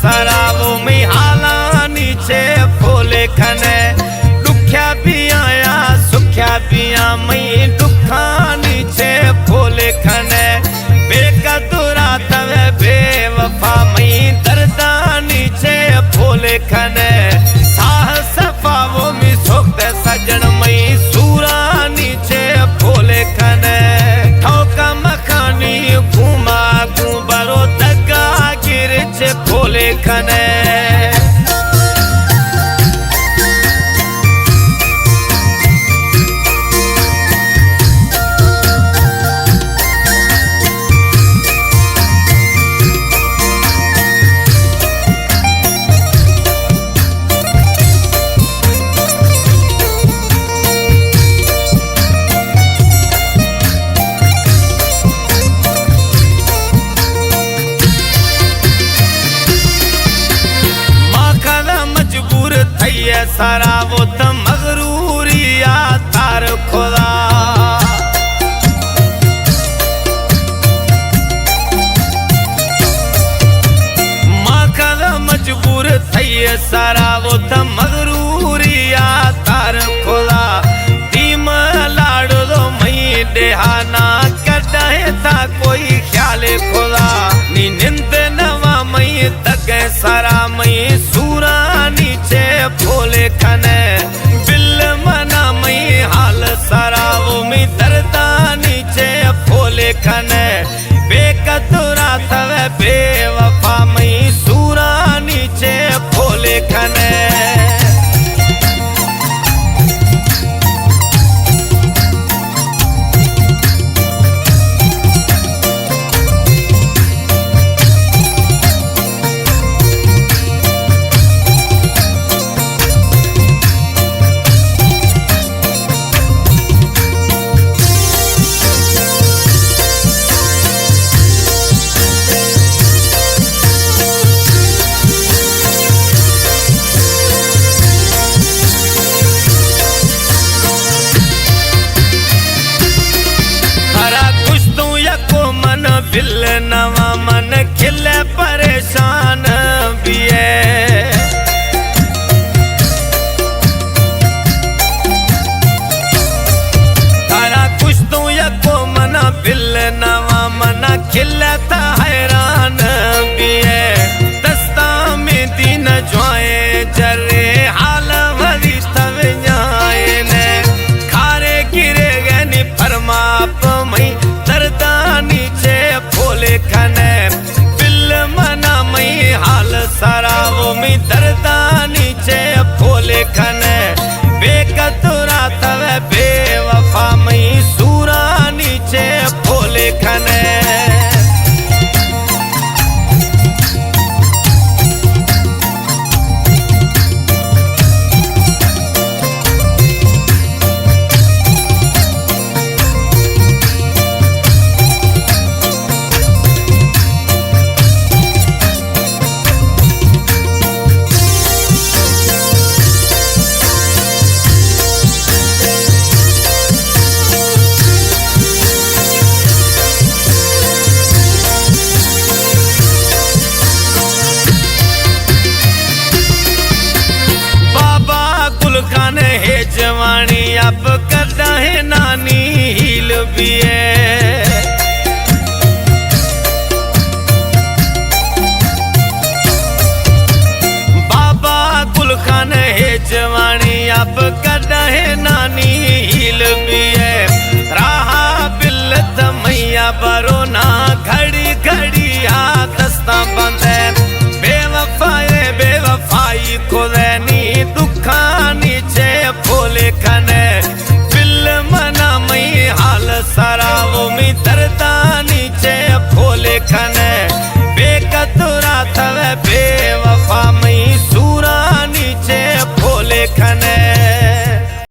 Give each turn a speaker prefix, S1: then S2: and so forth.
S1: सरावो में हाला नीचे फोले खने दुख्या भी आया सुख्या भी आ मई दुखा नीचे फोले खने बेकदुरा तवे बेवफा मई दर्दा नीचे फोले खने साहस पावो में सोख सजन मई सूरा नीचे फोले खने ठोका मखानी घूमा घूबरो दगा गिरच फोले खने सारा वो तो मगरूरिया तार खोदा माखा मजबूर थई सारा वो तो मगरूरिया तार खोदा टीम लाड़ो दो मई देहाना कदाए था कोई ख्याल खोदा नी निंद नवा मई तक सारा मई सूरा नीचे फोले खने बिल मना मई हाल सरावो में दर्दा नीचे फोले खने बेकदुरा तवे बेवफा मई सूरा नीचे फोले खने बिल नवा मन खिले परेशान भी है तारा कुछ तो यको मना बिल नवा मन खिले ता हैरान भी है दस्ता में दिन जोए जरे हाल भरी तब जाए ने खारे गिरे गए नि फरमाप मई दर्दा नीचे फोले खने बिल मना मई हाल सरावो में दर्दा नीचे फोले खने बेकदुरा तवे बेवफा मई सूरा नीचे फोले खने है जवानी अब करता है नानी हील भी है बाबा गुल खान है जवानी अब करता है नानी हील भी है राहा बिल्लत मैया बरो ना घड़ी घड़ी हाथ दस्ता बंद है बेवफाई को रहनी दुखा नीचे फोले खने बिल मना मई हाल सरावो में दर्दा नीचे फोले खने बेकदुरा तवे बेवफा मई सूरा नीचे फोले खने